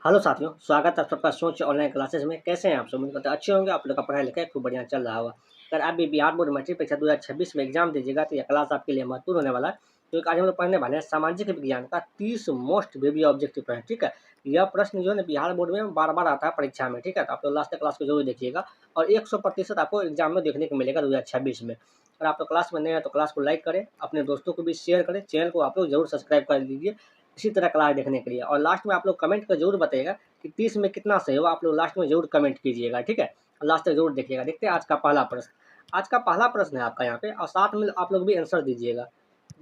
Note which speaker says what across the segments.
Speaker 1: Hello साथियों, स्वागत है आप सबका सोच ऑनलाइन क्लासेस में। कैसे हैं आप सब? उम्मीद करते हैं अच्छे होंगे। आप लोग का पढ़ाई लिखाई खूब बढ़िया चल रहा होगा। अगर आप भी बिहार बोर्ड मैट्रिक परीक्षा 2026 में एग्जाम दीजिएगा तो यह क्लास आपके लिए महत्वपूर्ण होने वाला है। तो आज हम लोग पढ़ने वाले हैं सामाजिक विज्ञान का 30 मोस्ट बेबी ऑब्जेक्टिव प्रश्न। ठीक है, यह प्रश्न जो है ना बिहार बोर्ड में बार बार आता है परीक्षा में। ठीक है, तो आप लोग लास्ट तक क्लास को जरूर देखिएगा और 100% आपको एग्जाम में देखने को मिलेगा 2026 में। अगर आप लोग क्लास में नए हैं तो क्लास को लाइक करें, अपने दोस्तों को भी शेयर करें, चैनल को आप लोग जरूर सब्सक्राइब कर लीजिए इसी तरह क्लास देखने के लिए। और लास्ट में आप लोग कमेंट कर जरूर बताइएगा कि 30 में कितना सही हो। आप लोग लास्ट में जरूर कमेंट कीजिएगा। ठीक है, लास्ट तक जरूर देखिएगा। देखते हैं आज का पहला प्रश्न। आज का पहला प्रश्न है आपका यहाँ पे, और साथ में आप लोग भी आंसर दीजिएगा।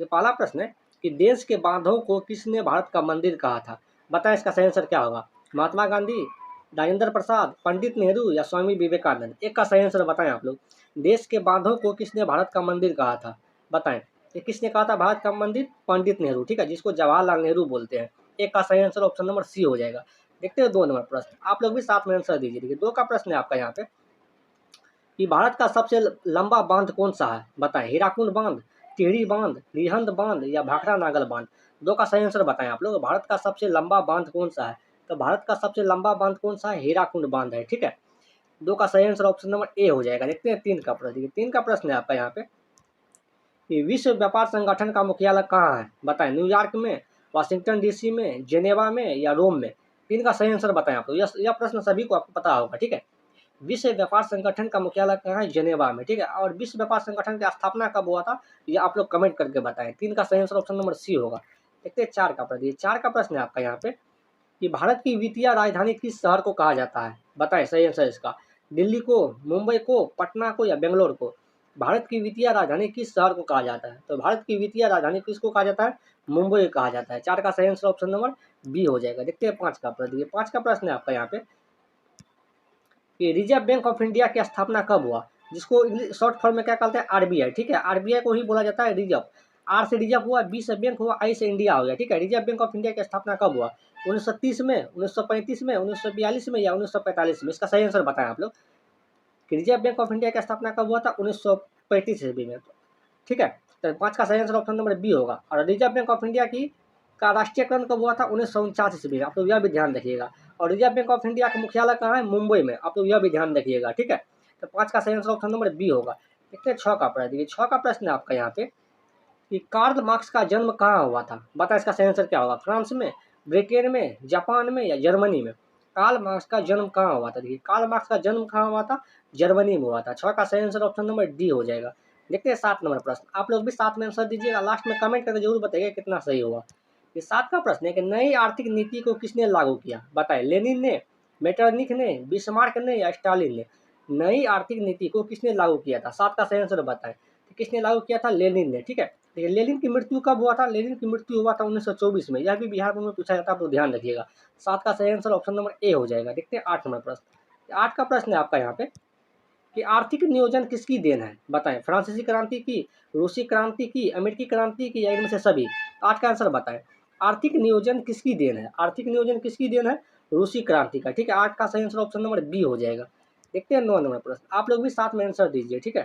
Speaker 1: ये पहला प्रश्न है कि देश के बांधों को किसने भारत का मंदिर कहा था? बताएं इसका सही आंसर क्या होगा। महात्मा गांधी, राजेंद्र प्रसाद, पंडित नेहरू या स्वामी विवेकानंद? एक का सही आंसर बताएं आप लोग। देश के बांधों को किसने भारत का मंदिर कहा था? बताएं ये किसने कहा था भारत का मंदिर? पंडित नेहरू। ठीक है, जिसको जवाहरलाल नेहरू बोलते हैं। एक का सही आंसर ऑप्शन नंबर सी हो जाएगा। देखते हैं 2 नंबर प्रश्न। आप लोग भी साथ में आंसर दीजिए। देखिए 2 का प्रश्न है आपका यहाँ पे कि भारत का सबसे लंबा बांध कौन सा है? बताएं हीराकुंड बांध, टिहरी बांध, रिहंद बांध या भाखड़ा नागल बांध? 2 का सही आंसर बताएं आप लोग। भारत का सबसे लंबा बांध कौन सा है? तो भारत का सबसे लंबा बांध कौन सा है? हीराकुंड बांध है। ठीक है, 2 का सही आंसर ऑप्शन नंबर ए हो जाएगा। देखते हैं 3 का प्रश्न। देखिए 3 का प्रश्न है आपका यहाँ पे कि विश्व व्यापार संगठन का मुख्यालय कहाँ है? बताएं न्यूयॉर्क में, वाशिंगटन डीसी में, जेनेवा में या रोम में? 3 का सही आंसर बताएं आप लोग। यह प्रश्न सभी को आपको पता होगा। ठीक है, विश्व व्यापार संगठन का मुख्यालय कहाँ है? जेनेवा में। ठीक है, और विश्व व्यापार संगठन की स्थापना कब हुआ था? ये आप लोग कमेंट करके बताएं। 3 का सही आंसर ऑप्शन नंबर सी होगा। देखते हैं 4 का प्रश्न। 4 का प्रश्न है आपका यहाँ पे कि भारत की वित्तीय राजधानी किस शहर को कहा जाता है? बताएं सही आंसर इसका। दिल्ली को, मुंबई को, पटना को या बेंगलोर को? भारत की वित्तीय राजधानी किस शहर को कहा जाता है? तो भारत की वित्तीय राजधानी किसको कहा जाता है? मुंबई को कहा जाता है। 4 का सही आंसर ऑप्शन नंबर बी हो जाएगा। देखते हैं 5 का प्रश्न। 5 का प्रश्न है आपका यहाँ पे कि रिजर्व बैंक ऑफ इंडिया की स्थापना कब हुआ? जिसको शॉर्ट फॉर्म में क्या कहते हैं? आरबीआई। ठीक है, आरबीआई को ही बोला जाता है रिजर्व। आर से रिजर्व हुआ, बी से बैंक हुआ, आई से इंडिया हो गया। ठीक है, रिजर्व बैंक ऑफ इंडिया की स्थापना कब हुआ? 1930 में, 1935 में, 1942 में या 1945 में? इसका सही आंसर बताएं आप लोग कि रिजर्व बैंक ऑफ इंडिया की स्थापना कब हुआ था? 1935 ईस्वी में। ठीक है, तो 5 का सही आंसर ऑप्शन नंबर बी होगा। और रिजर्व बैंक ऑफ इंडिया की का राष्ट्रीयकरण कब हुआ था? 1949 ईस्वी में। आप लोग यह भी ध्यान रखिएगा। और रिजर्व बैंक ऑफ इंडिया का मुख्यालय कहाँ है? मुंबई में। आप लोग यह भी ध्यान रखिएगा। ठीक है, तो 5 का सही आंसर ऑप्शन नंबर बी होगा। देखते हैं 6 का प्रश्न। देखिए 6 का प्रश्न है आपका यहाँ पे कि कार्ल मार्क्स का जन्म कहाँ हुआ था? बता इसका सही आंसर क्या होगा। फ्रांस में, ब्रिटेन में, जापान में या जर्मनी में? कार्ल मार्क्स का जन्म कहाँ हुआ था? देखिए कार्ल मार्क्स का जन्म कहाँ हुआ था? जर्मनी में हुआ था। 6 का सही आंसर ऑप्शन नंबर डी हो जाएगा। देखते हैं 7 नंबर प्रश्न। आप लोग भी 7 में आंसर दीजिएगा। लास्ट में कमेंट करके जरूर बताइएगा कितना सही हुआ। ये 7 का प्रश्न है कि नई आर्थिक नीति को किसने लागू किया? बताएं लेनिन ने, मेटरनिख ने, बिस्मार्क ने या स्टालिन ने? नई आर्थिक नीति को किसने लागू किया था? 7 का सही आंसर बताएं। किसने लागू किया था? लेनिन ने। ठीक है, देखिए लेनिन की मृत्यु कब हुआ था? लेनिन की मृत्यु हुआ था 1924 में। यह भी बिहार में पूछा जाता है, आप लोग ध्यान रखिएगा। 7 का सही आंसर ऑप्शन नंबर ए हो जाएगा। देखते हैं 8 नंबर प्रश्न। 8 का प्रश्न है आपका यहाँ पे कि आर्थिक नियोजन किसकी देन है? बताएं फ्रांसीसी क्रांति की, रूसी क्रांति की, अमेरिकी क्रांति की या इनमें से सभी? 8 का आंसर बताएं। आर्थिक नियोजन किसकी देन है? आर्थिक नियोजन किसकी देन है? रूसी क्रांति का। ठीक है, 8 का सही आंसर ऑप्शन नंबर बी हो जाएगा। देखते हैं 9 नंबर प्रश्न। आप लोग भी साथ में आंसर दीजिए। ठीक है,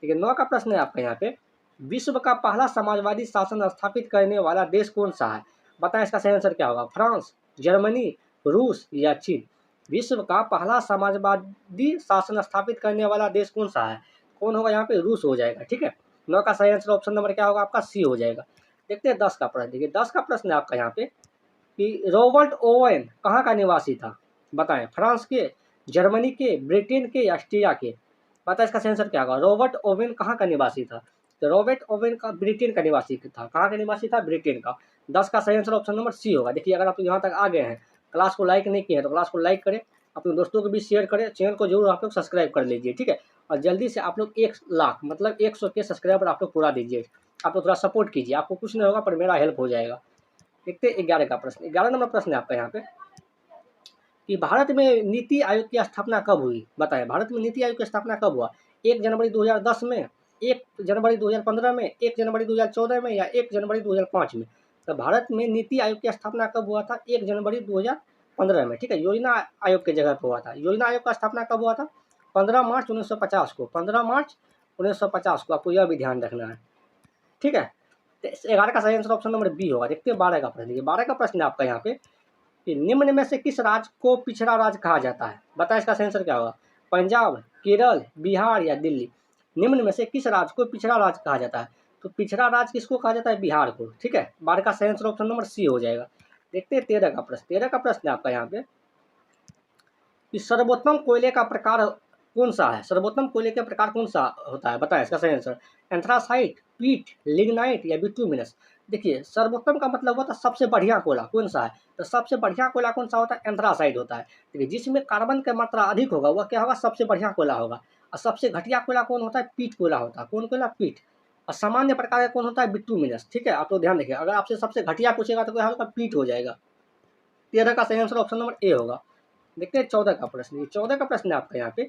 Speaker 1: ठीक है 9 का प्रश्न है आपका यहाँ पे विश्व का पहला समाजवादी शासन स्थापित करने वाला देश कौन सा है? बताएं इसका सही आंसर क्या होगा। फ्रांस, जर्मनी, रूस या चीन? विश्व का पहला समाजवादी शासन स्थापित करने वाला देश कौन सा है? कौन होगा यहाँ पे? रूस हो जाएगा। ठीक है, 9 का सही आंसर ऑप्शन नंबर क्या होगा आपका? सी हो जाएगा। देखते हैं 10 का प्रश्न। देखिए 10 का प्रश्न है आपका यहाँ पे कि रॉबर्ट ओवेन कहाँ का निवासी था? बताएं फ्रांस के, जर्मनी के, ब्रिटेन के या ऑस्ट्रिया के? पता इसका आंसर क्या होगा। रॉबर्ट ओवेन कहाँ का निवासी था? तो रॉबर्ट ओवेन का ब्रिटेन का निवासी था। कहाँ का निवासी था? ब्रिटेन का। 10 का सही आंसर ऑप्शन नंबर सी होगा। देखिए अगर आप यहाँ तक आ गए हैं, क्लास को लाइक नहीं किए हैं तो क्लास को लाइक करें, अपने दोस्तों को भी शेयर करें, चैनल को जरूर आप लोग सब्सक्राइब कर लीजिए। ठीक है, और जल्दी से आप लोग 1 लाख मतलब 100 के सब्सक्राइबर आप लोग पूरा दीजिए। आप लोग थोड़ा सपोर्ट कीजिए, आपको कुछ नहीं होगा पर मेरा हेल्प हो जाएगा। देखते 11 का प्रश्न। 11 नंबर प्रश्न है आपका यहाँ पे कि भारत में नीति आयोग की स्थापना कब हुई? बताएं भारत में नीति आयोग की स्थापना कब हुआ? 1 जनवरी 2010 में, 1 जनवरी 2015 में, 1 जनवरी 2014 में या 1 जनवरी 2005 में? तो भारत में नीति आयोग की स्थापना कब हुआ था? 1 जनवरी 2015 में। ठीक है, योजना आयोग की जगह पर हुआ था। योजना आयोग का स्थापना कब हुआ था? 15 मार्च 1950 को। 15 मार्च 1950 को। आपको यह भी ध्यान रखना है। ठीक है, तो 11 का सही आंसर ऑप्शन नंबर बी होगा। देखते हैं 12 का प्रश्न। 12 का प्रश्न है आपका यहाँ पे कि निम्न में से किस राज्य को पिछड़ा राज्य कहा जाता है? बताएं इसका सही आंसर क्या होगा? पंजाब, केरल, बिहार या दिल्ली? निम्न में से किस राज्य को पिछड़ा राज्य कहा जाता है? तो पिछड़ा राज्य किसको कहा जाता है? बिहार को। ठीक है, बार का सही आंसर ऑप्शन नंबर सी हो जाएगा। देखते हैं 13 का प्रश्न। 13 का प्रश्न है आपका यहाँ पे कि सर्वोत्तम कोयले का प्रकार कौन सा है? सर्वोत्तम कोयले का प्रकार कौन सा होता है? बताएं इसका सही आंसर। एंथ्रासाइट, पीट, लिग्नाइट या बिटुमिनस? देखिए, सर्वोत्तम का मतलब होता है सबसे बढ़िया कोयला कौन सा है? तो सबसे बढ़िया कोयला कौन सा होता है? एंथ्रासाइट होता है। देखिए, जिसमें कार्बन की मात्रा अधिक होगा वह क्या होगा? सबसे बढ़िया कोयला होगा। और सबसे घटिया कोयला कौन होता है? पीट कोयला होता है। कौन कोयला? पीट। और सामान्य प्रकार का कौन होता है? बिटुमिनस। ठीक है, आप लोग ध्यान रखिए, अगर आपसे सबसे घटिया पूछेगा तो क्या होगा? पीट हो जाएगा। 13 का सही आंसर ऑप्शन नंबर ए होगा। देखते हैं 14 का प्रश्न। 14 का प्रश्न है आपका यहाँ पे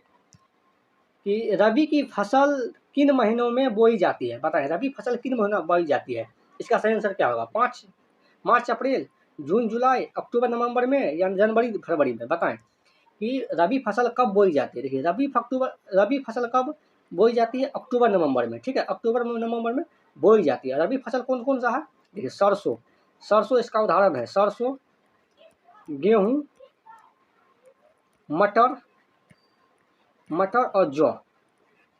Speaker 1: कि रबी की फसल किन महीनों में बोई जाती है? बताएं, रबी फसल किन महीनों में बोई जाती है? इसका सही आंसर क्या होगा? 5 मार्च, अप्रैल, जून, जुलाई, अक्टूबर, नवंबर में या जनवरी, फरवरी में? बताएं कि रबी फसल कब बोई जाती है। देखिए, रबी फसल कब बोई जाती है? अक्टूबर नवंबर में। ठीक है, अक्टूबर नवंबर में बोई जाती है। रबी फसल कौन कौन सा है? देखिए, सरसों, सरसों इसका उदाहरण है। सरसों, गेहूं, मटर, मटर और जौ,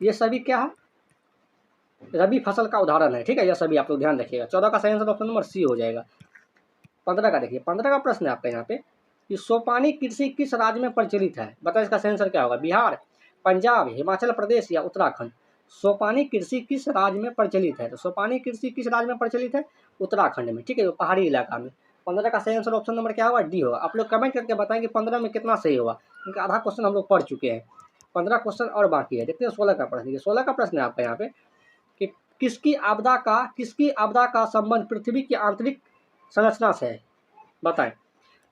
Speaker 1: ये सभी क्या है? रबी फसल का उदाहरण है। ठीक है, यह सभी आप लोग ध्यान रखिएगा। 14 का सही आंसर ऑप्शन नंबर सी हो जाएगा। 15 का देखिए, 15 का प्रश्न है आपका यहाँ पे कि सोपानी कृषि किस राज्य में प्रचलित है? बताइए इसका सही आंसर क्या होगा? बिहार, पंजाब, हिमाचल प्रदेश या उत्तराखंड? सोपानी कृषि किस राज्य में प्रचलित है? तो सोपानी कृषि किस राज्य में प्रचलित है? उत्तराखंड में। ठीक है, पहाड़ी इलाका में। 15 का सही आंसर ऑप्शन नंबर क्या होगा? डी होगा। आप लोग कमेंट करके बताएं कि 15 में कितना सही होगा, क्योंकि आधा क्वेश्चन हम लोग पढ़ चुके हैं। 15 क्वेश्चन और बाकी है। देखते हैं 16 का प्रश्न। 16 का प्रश्न है आपका यहाँ पे कि किसकी आपदा का संबंध पृथ्वी की आंतरिक संरचना से है? बताएं।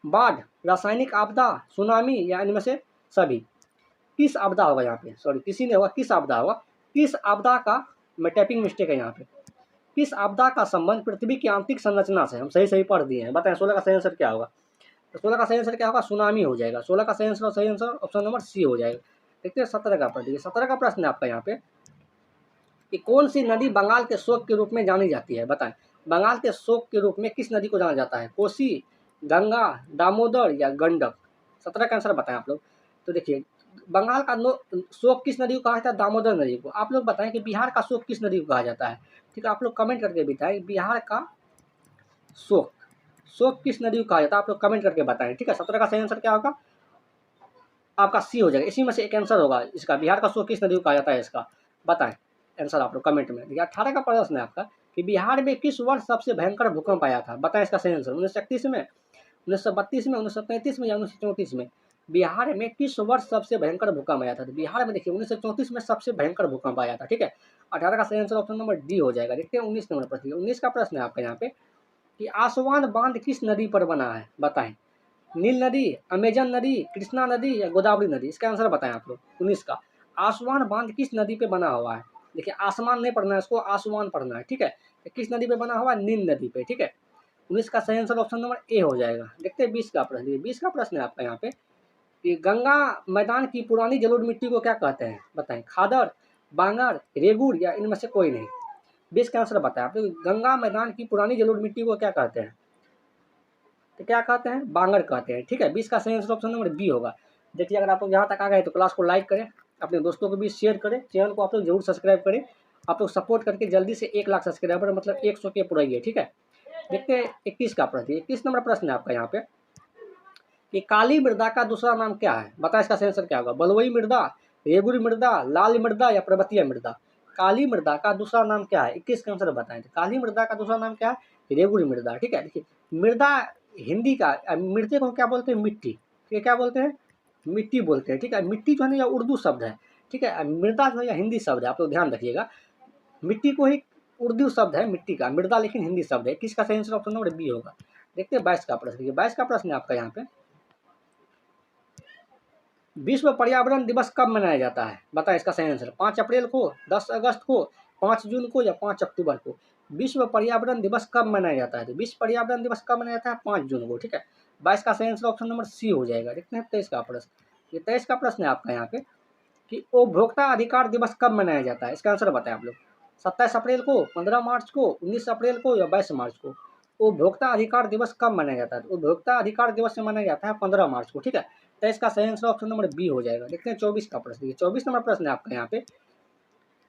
Speaker 1: बाढ़, रासायनिक आपदा, सुनामी या इनमें से सभी? किस आपदा होगा यहाँ पे? सॉरी, किसी ने होगा, किस आपदा होगा? किस आपदा का, मैं टाइपिंग मिस्टेक है यहाँ पे, किस आपदा का संबंध पृथ्वी की आंतरिक संरचना से? हम सही सही पढ़ दिए हैं। बताएं 16 का सही आंसर क्या होगा? तो 16 का सही आंसर क्या होगा? सुनामी हो जाएगा। 16 का सही आंसर ऑप्शन नंबर सी हो जाएगा। देखते हैं 17 का प्रश्न। 17 का प्रश्न है आपका यहाँ पे कि कौन सी नदी बंगाल के शोक के रूप में जानी जाती है? बताएं, बंगाल के शोक के रूप में किस नदी को जाना जाता है? कोसी, गंगा, दामोदर या गंडक? 17 का आंसर बताएं आप लोग। तो देखिए, बंगाल का शोक किस नदी को कहा जाता है? दामोदर नदी को। आप लोग बताएं कि बिहार का शोक किस नदी को कहा जाता है? ठीक है, आप लोग कमेंट करके बताएं बिहार का शोक शोक किस नदी को कहा जाता है? आप लोग कमेंट करके बताएं। ठीक है, 17 का सही आंसर क्या होगा? आपका सी हो जाएगा। इसी में से एक आंसर होगा इसका। बिहार का शोक किस नदी को कहा जाता है? इसका बताएं आंसर आप लोग कमेंट में। देखिए, 18 का प्रश्न है आपका कि बिहार में किस वर्ष सबसे भयंकर भूकंप आया था? बताएं इसका सही आंसर। 1931 में, 1932 में, 1933 में या 1934 में? बिहार में किस वर्ष सबसे भयंकर भूकंप आया था? तो बिहार में देखिए 1934 में सबसे भयंकर भूकंप आया था। ठीक है, 18 का सही आंसर ऑप्शन नंबर डी हो जाएगा। देखते हैं 19 नंबर प्रश्न। 19 का प्रश्न है आपका यहाँ पे कि आसवान बांध किस नदी पर बना है? बताएं। नील नदी, अमेजन नदी, कृष्णा नदी या गोदावरी नदी? इसका आंसर बताएं आप लोग। 19 का आसवान बांध किस नदी पे बना हुआ है? देखिए, आसमान नहीं पढ़ना है इसको, आसवान पढ़ना है। ठीक है, तो किस नदी पे बना हुआ है? नील नदी पे। ठीक है, 19 का सही आंसर ऑप्शन नंबर ए हो जाएगा। देखते हैं 20 का प्रश्न। 20 का प्रश्न है आपका यहाँ पे कि गंगा मैदान की पुरानी जलोढ़ मिट्टी को क्या कहते हैं? बताएं। खादर, बांगर, रेगुर या इनमें से कोई नहीं? 20 का आंसर बताएं आप लोग। गंगा मैदान की पुरानी जलोढ़ मिट्टी को क्या कहते हैं? तो क्या कहते हैं? बांगर कहते हैं। ठीक है, 20 का सही आंसर ऑप्शन नंबर बी होगा। देखिए, अगर आप लोग यहाँ तक आ गए तो क्लास को लाइक करें, अपने दोस्तों को भी शेयर करें, चैनल को आप लोग जरूर सब्सक्राइब करें। आप लोग सपोर्ट करके जल्दी से 1 लाख सब्सक्राइबर, मतलब 100 के पुराइए। ठीक है, देखते हैं 21 का प्रश्न। 21 नंबर प्रश्न है आपका यहाँ पे कि काली मृदा का दूसरा नाम क्या है? बताएं इसका सही आंसर क्या होगा? बलुई मृदा, रेगुर मृदा, लाल मृदा या पर्वतीय मृदा? काली मृदा का दूसरा नाम क्या है? 21 का आंसर बताएं। काली मृदा का दूसरा नाम क्या है? रेगुर मृदा। ठीक है, देखिए, मृदा हिंदी का, मृदा को क्या बोलते हैं? मिट्टी। ये क्या बोलते हैं? मिट्टी बोलते हैं। ठीक है, मिट्टी जो है ना, यह उर्दू शब्द है। ठीक है, मृदा जो है यह हिंदी शब्द है। आप लोग ध्यान रखिएगा, मिट्टी को ही उर्दू शब्द है मिट्टी का, मृदा लेकिन हिंदी शब्द है। किसका सही आंसर ऑप्शन नंबर बी होगा। देखते हैं 22 का प्रश्न। 22 का प्रश्न है आपका यहाँ पे विश्व पर्यावरण दिवस कब मनाया जाता है? बताएं इसका सही आंसर। 5 अप्रैल को, 10 अगस्त को, 5 जून को या 5 अक्टूबर को? विश्व पर्यावरण दिवस कब मनाया जाता है? तो विश्व पर्यावरण दिवस कब मनाया जाता है? 5 जून को। ठीक है, 22 का सही आंसर ऑप्शन नंबर सी हो जाएगा। देखते हैं 23 का प्रश्न। ये 23 का प्रश्न है आपका यहाँ पे कि उपभोक्ता अधिकार दिवस कब मनाया जाता है? इसका आंसर बताएं आप लोग। 27 अप्रैल को, 15 मार्च को, 19 अप्रैल को या 22 मार्च को? उपभोक्ता अधिकार दिवस कब मनाया जाता है? तो उपभोक्ता अधिकार दिवस से मनाया जाता है 15 मार्च को, ठीक है। तो इसका सही आंसर ऑप्शन नंबर बी हो जाएगा। देखते हैं 24 का प्रश्न। 24 नंबर प्रश्न है आपका यहाँ पे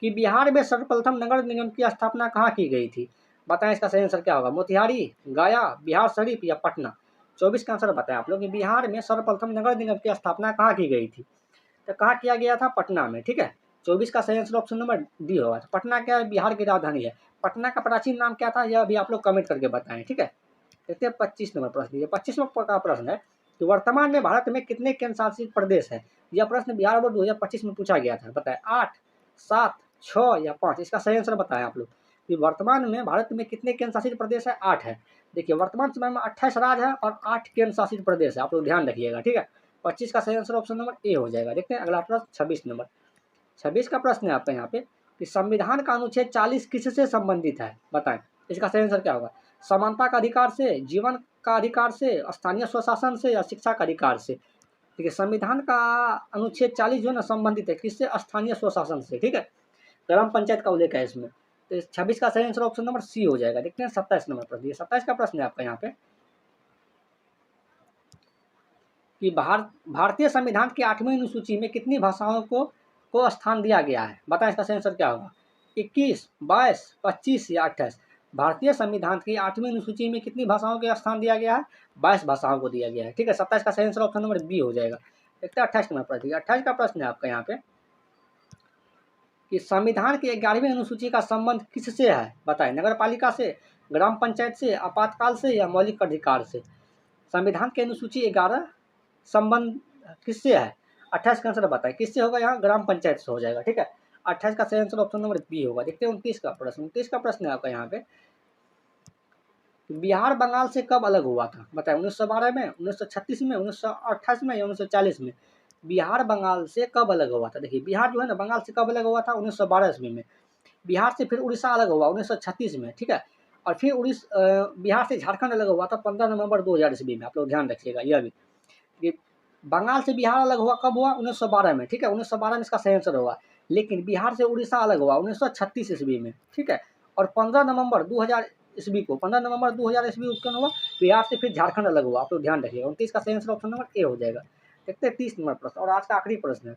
Speaker 1: कि बिहार में सर्वप्रथम नगर निगम की स्थापना कहाँ की गई थी? बताएं इसका सही आंसर क्या होगा? मोतिहारी, गया, बिहार शरीफ या पटना? 24 का आंसर बताएं आप लोग कि बिहार में सर्वप्रथम नगर निगम की स्थापना कहाँ की गई थी? तो कहाँ किया गया था? पटना में, ठीक है। 24 का सही आंसर ऑप्शन नंबर डी होगा। तो पटना क्या है? बिहार की राजधानी है। पटना का प्राचीन नाम क्या था? यह भी आप लोग कमेंट करके बताएं, ठीक है। देखते हैं 25 नंबर प्रश्न। 25वां का प्रश्न है कि वर्तमान में भारत में कितने केंद्र शासित प्रदेश है? यह प्रश्न बिहार बोर्ड 2025 में पूछा गया था। बताएं 8, 7, 6 या 5? इसका सही आंसर बताएं आप लोग कि वर्तमान में भारत में कितने केंद्र शासित प्रदेश है? 8 है। देखिए वर्तमान समय में 28 राज्य है और 8 केंद्र शासित प्रदेश है। आप लोग ध्यान रखिएगा, ठीक है। 25 का सही आंसर ऑप्शन नंबर ए हो जाएगा। देखते हैं अगला प्रश्न 26 नंबर। 26 का प्रश्न है आपका यहाँ पे कि संविधान का अनुच्छेद 40 किससे संबंधित है? बताएं इसका सही आंसर क्या होगा? समानता का अधिकार से, जीवन का अधिकार से, स्थानीय स्वशासन से या शिक्षा का अधिकार से? ठीक है, संविधान का अनुच्छेद 40 जो है ना संबंधित है किससे? स्थानीय स्वशासन से, ठीक है। ग्राम पंचायत का उल्लेख है इसमें। तो 26 का सही आंसर ऑप्शन नंबर सी हो जाएगा। देखते हैं 27 नंबर प्रश्न। 27 का प्रश्न है आपका यहाँ पे कि भारतीय संविधान की 8वीं अनुसूची में कितनी भाषाओं को स्थान दिया गया है? बताएं इसका सही आंसर क्या होगा? 21, 22, 25 या 28? भारतीय संविधान की 8वीं अनुसूची में कितनी भाषाओं के स्थान दिया गया है? 22 भाषाओं को दिया गया है, ठीक है। 27 का सही आंसर ऑप्शन नंबर बी हो जाएगा। देखते हैं 28 नंबर प्रश्न। 28 का प्रश्न है आपका यहाँ पे कि संविधान की 11वीं अनुसूची का संबंध किससे है? बताएं नगर पालिका से, ग्राम पंचायत से, आपातकाल से या मौलिक अधिकार से? संविधान की अनुसूची 11 संबंध किससे है? 28 का आंसर बताएं किससे होगा? यहाँ ग्राम पंचायत से हो जाएगा, ठीक है। 28 का सही आंसर ऑप्शन नंबर बी होगा। देखते हैं 29 का प्रश्न। 29 का प्रश्न है आपका यहाँ पे बिहार बंगाल से कब अलग हुआ था? बताएं 1912 में, 1936 में, 1928 में या 1940 में? बिहार बंगाल से कब अलग हुआ था? देखिए बिहार जो है ना बंगाल से कब अलग हुआ था? 1912 ईस्वी में। बिहार से फिर उड़ीसा अलग हुआ 1936 में, ठीक है। और फिर बिहार से झारखंड अलग हुआ था 15 नवंबर 2000 ईस्वी में। आप लोग ध्यान रखिएगा यह भी कि बंगाल से बिहार अलग हुआ कब हुआ? 1912 में, ठीक है। 1912 में इसका सही आंसर होगा। लेकिन बिहार से उड़ीसा अलग हुआ 1936 ईस्वी में, ठीक है। और 15 नवंबर 2000 ईस्वी को 15 नवंबर 2000 ईस्वी को क्या हुआ? बिहार से फिर झारखंड अलग हुआ। आप लोग ध्यान रखिएगा। 29 का सही आंसर ऑप्शन नंबर ए हो जाएगा। देखते हैं 30 नंबर प्रश्न और आज का आखिरी प्रश्न है।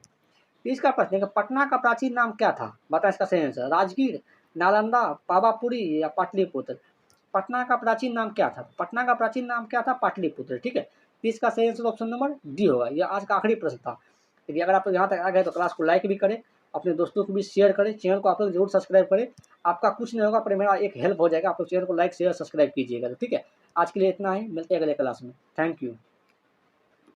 Speaker 1: 30 का प्रश्न है कि पटना का प्राचीन नाम क्या था? बताएं इसका सही आंसर। राजगीर, नालंदा, पावापुरी या पाटलिपुत्र? पटना का प्राचीन नाम क्या था? पटना का प्राचीन नाम क्या था? पाटलिपुत्र, ठीक है। 30 का सही आंसर ऑप्शन नंबर डी होगा। यह आज का आखिरी प्रश्न था। देखिए अगर आप लोग यहाँ तक आ गए तो क्लास को लाइक भी करें, अपने दोस्तों को भी शेयर करें, चैनल को आप लोग जरूर सब्सक्राइब करें। आपका कुछ नहीं होगा पर मेरा एक हेल्प हो जाएगा। आप लोग चैनल को लाइक शेयर सब्सक्राइब कीजिएगा, तो ठीक है। आज के लिए इतना ही, मिलते हैं अगले क्लास में। Thank you.